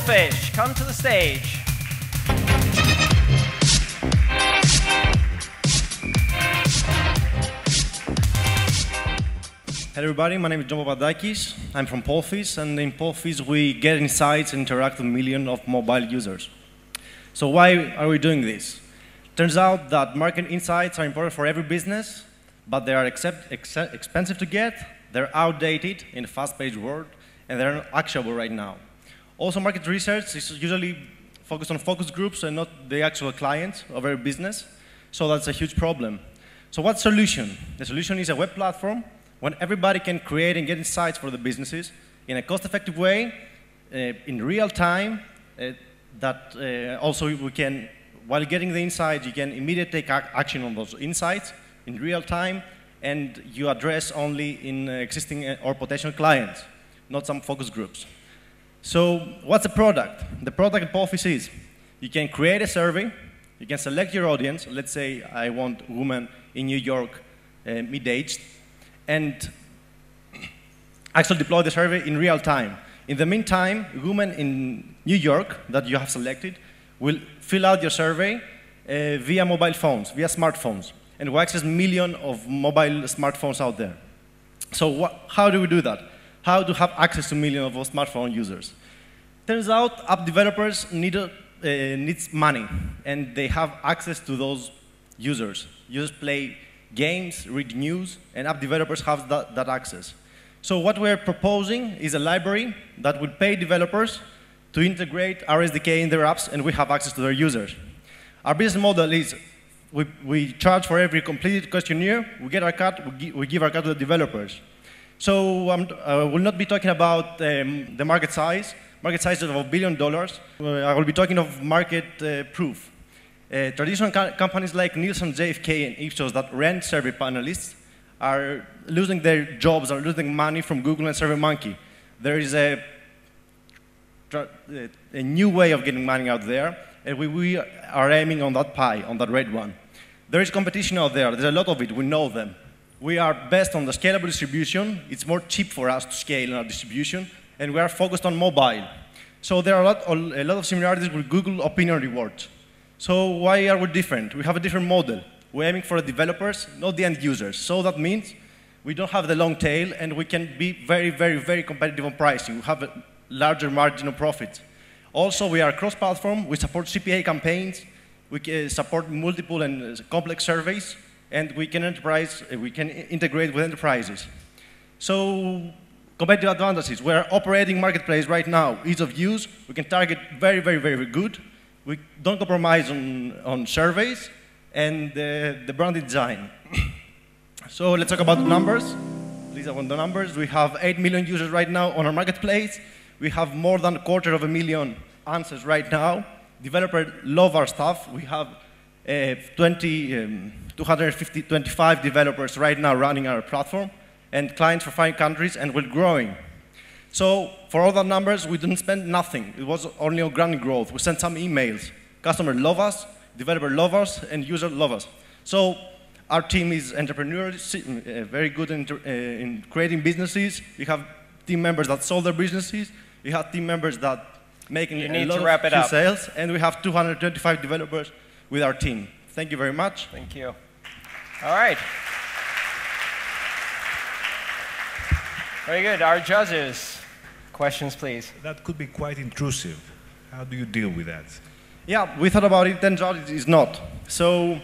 Pollfish, come to the stage. Hello everybody, my name is John Papadakis. I'm from Pollfish, and in Pollfish we get insights and interact with millions of mobile users. So why are we doing this? Turns out that market insights are important for every business, but they are expensive to get, they're outdated in a fast-paced world, and they're not actionable right now. Also, market research is usually focused on focus groups and not the actual clients of every business, so that's a huge problem. So what's the solution? The solution is a web platform when everybody can create and get insights for the businesses in a cost-effective way, in real time, also we can, while getting the insights, you can immediately take action on those insights in real time, and you address only in existing or potential clients, not some focus groups. So what's the product? The product in Pollfish is, you can create a survey, you can select your audience, let's say I want women in New York, mid-aged, and actually deploy the survey in real time. In the meantime, women in New York that you have selected will fill out your survey via mobile phones, via smartphones, and we access millions of mobile smartphones out there. So how do we do that? How to have access to millions of smartphone users? Turns out app developers needs money, and they have access to those users. Users play games, read news, and app developers have that access. So what we're proposing is a library that would pay developers to integrate our SDK in their apps, and we have access to their users. Our business model is we charge for every completed questionnaire, we get our cut, we give our cut to the developers. So I will not be talking about the market size. Market size is of $1 billion. I will be talking of market proof. Traditional companies like Nielsen, JFK, and Ipsos that rent survey panelists are losing their jobs, are losing money from Google and SurveyMonkey. There is a new way of getting money out there, and we are aiming on that pie, on that red one. There is competition out there. There's a lot of it. We know them. We are best on the scalable distribution. It's more cheap for us to scale in our distribution, and we are focused on mobile. So there are a lot of similarities with Google Opinion Rewards. So why are we different? We have a different model. We're aiming for the developers, not the end users. So that means we don't have the long tail, and we can be very, very, very competitive on pricing. We have a larger margin of profit. Also, we are cross-platform. We support CPA campaigns. We can support multiple and complex surveys, and we can integrate with enterprises. So competitive advantages. We're operating marketplace right now. Ease of use. We can target very, very, very good. We don't compromise on surveys and the branded design. So let's talk about the numbers. Please, I want the numbers. We have 8 million users right now on our marketplace. We have more than 250,000 answers right now. Developers love our stuff. We have 225 developers right now running our platform, and clients for 5 countries, and we're growing. So for all the numbers, we didn't spend nothing. It was only organic growth. We sent some emails. Customers love us, developers love us, and users love us. So our team is entrepreneurial, very good in creating businesses. We have team members that sold their businesses. We have team members that making a lot of sales, and we have 225 developers with our team. Thank you very much. Thank you. All right. Very good. Our judges. Questions, please. That could be quite intrusive. How do you deal with that? Yeah, we thought about it, turns out it is not. So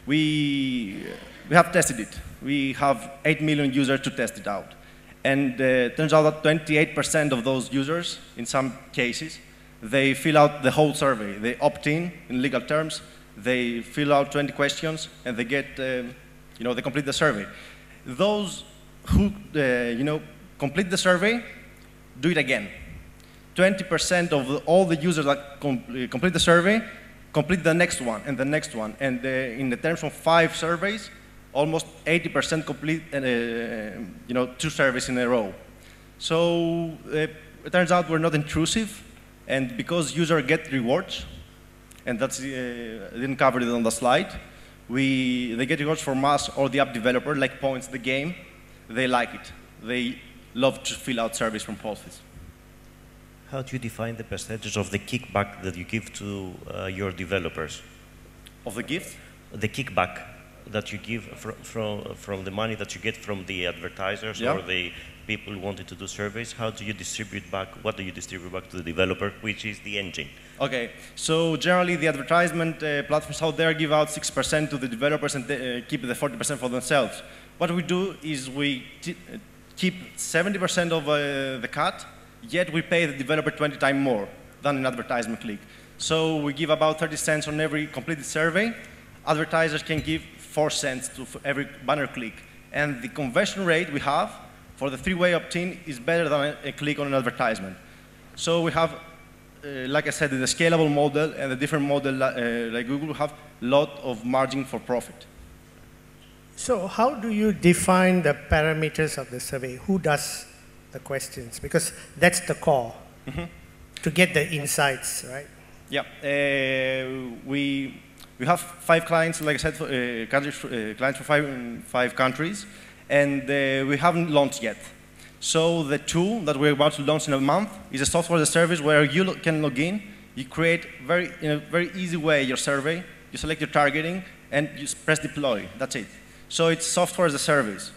we have tested it. We have 8 million users to test it out. And turns out that 28% of those users, in some cases, they fill out the whole survey. They opt in legal terms. They fill out 20 questions, and they get, they complete the survey. Those who, complete the survey, do it again. 20% of all the users that complete the survey complete the next one and the next one. And in the terms of 5 surveys, almost 80% complete 2 surveys in a row. So it turns out we're not intrusive, and because users get rewards, and that's I didn't cover it on the slide, they get rewards from us or the app developer, like points the game. They like it. They love to fill out surveys from Pollfish. How do you define the percentage of the kickback that you give to your developers? Of the gift? The kickback that you give from the money that you get from the advertisers or the people who wanted to do surveys, how do you distribute back, what do you distribute back to the developer, which is the engine? Okay, so generally the advertisement platforms out there give out 6% to the developers and keep the 40% for themselves. What we do is we keep 70% of the cut, yet we pay the developer 20 times more than an advertisement click. So we give about 30 cents on every completed survey. Advertisers can give 4 cents to every banner click. And the conversion rate we have for the three-way opt-in is better than a click on an advertisement. So we have, like I said, the scalable model and the different model like Google have a lot of margin for profit. So how do you define the parameters of the survey? Who does the questions? Because that's the core, to get the insights, right? Yeah, we have 5 clients, like I said, clients for five countries, and we haven't launched yet. So the tool that we're about to launch in a month is a software as a service where you can log in, you create in a very easy way your survey, you select your targeting, and you press deploy. That's it. So it's software as a service.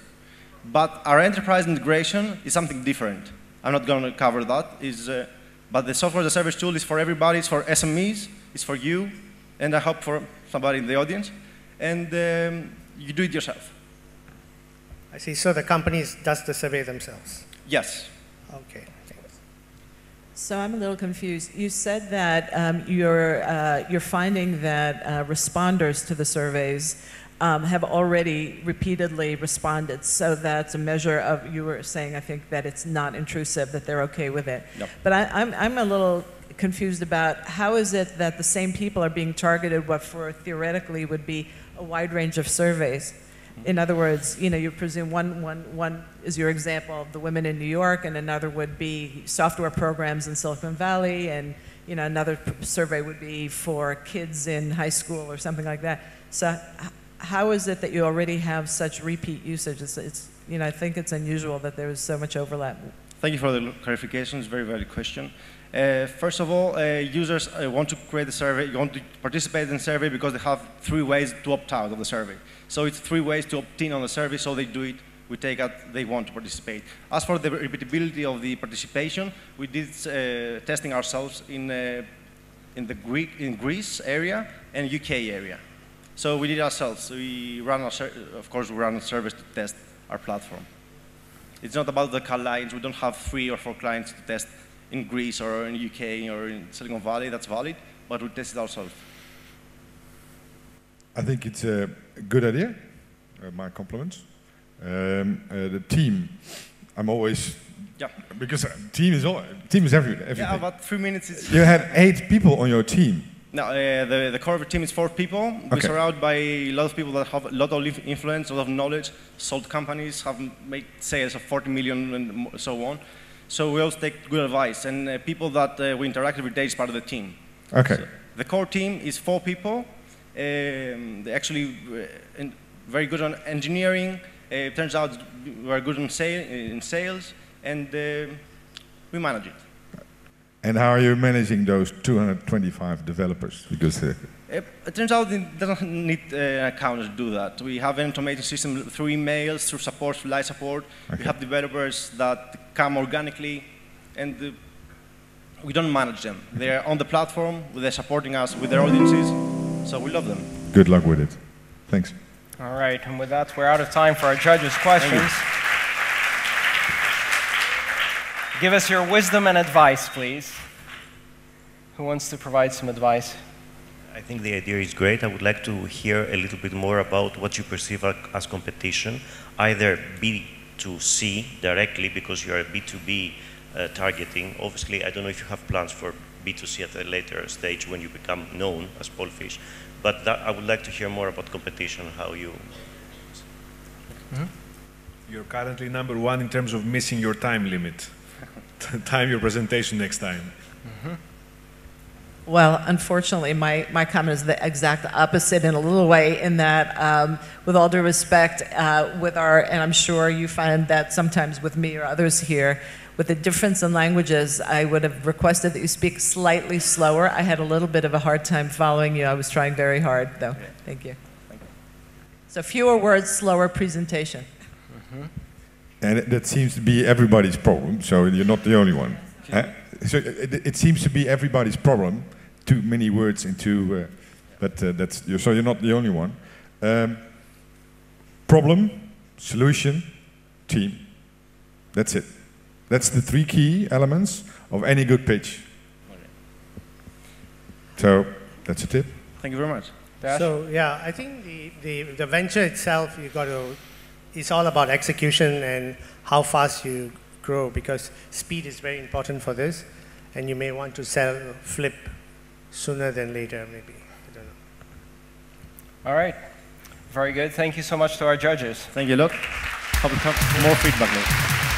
But our enterprise integration is something different. I'm not going to cover that. But the software as a service tool is for everybody. It's for SMEs. It's for you. And I hope for somebody in the audience. And you do it yourself. I see. So the companies does the survey themselves? Yes. Okay. Thanks. So I'm a little confused. You said that you're finding that responders to the surveys have already repeatedly responded, so that's a measure of, you were saying, I think, that it's not intrusive, that they're okay with it. Yep. But I'm a little confused about how is it that the same people are being targeted what for theoretically would be a wide range of surveys. In other words, you presume one is your example of the women in New York, and another would be software programs in Silicon Valley, and another survey would be for kids in high school or something like that. So how is it that you already have such repeat usage? I think it's unusual that there is so much overlap. Thank you for the clarification. It's a very valid question. First of all, users want to create a survey, want to participate in the survey because they have 3 ways to opt out of the survey. So it's 3 ways to opt in on the survey, so they do it. We take out they want to participate. As for the repeatability of the participation, we did testing ourselves in Greece area and UK area. So we did it ourselves. We ran of course, we ran a service to test our platform. It's not about the clients. We don't have 3 or 4 clients to test in Greece or in UK or in Silicon Valley. That's valid, but we tested ourselves. I think it's a good idea. My compliments. The team, I'm always, because team is everything. Yeah, about 3 minutes. You had 8 people on your team. No, the core of the team is 4 people. We're surrounded by a lot of people that have a lot of influence, a lot of knowledge, sold companies, have made sales of 40 million and so on. So we always take good advice, and people that we interact every day is part of the team. Okay. So the core team is 4 people. They're actually very good on engineering. It turns out we're good in sales, and we manage it. And how are you managing those 225 developers? Because it turns out it doesn't need an account to do that. We have an automated system through emails, through support, through live support. Okay. We have developers that come organically, and we don't manage them. They're on the platform, they're supporting us with their audiences, so we love them. Good luck with it. Thanks. All right, and with that, we're out of time for our judges' questions. Give us your wisdom and advice, please. Who wants to provide some advice? I think the idea is great. I would like to hear a little bit more about what you perceive as competition, either B2C directly because you are B2B targeting. Obviously, I don't know if you have plans for B2C at a later stage when you become known as Pollfish, but I would like to hear more about competition, how you... You're currently #1 in terms of missing your time limit. Time your presentation next time. Well, unfortunately, my comment is the exact opposite in a little way, in that, with all due respect, and I'm sure you find that sometimes with me or others here, with the difference in languages, I would have requested that you speak slightly slower. I had a little bit of a hard time following you. I was trying very hard, though. Yeah. Thank you. Thank you. So fewer words, slower presentation. And that seems to be everybody's problem, so you're not the only one. So it seems to be everybody's problem, too many words into, but so you're not the only one. Problem, solution, team. That's it. That's the 3 key elements of any good pitch. So that's a tip. Thank you very much. So yeah, I think the venture itself, it's all about execution and how fast you grow, because speed is very important for this, and you may want to flip sooner than later, maybe. I don't know. All right. Very good. Thank you so much to our judges. Thank you, Luke. Hope we have more feedback later.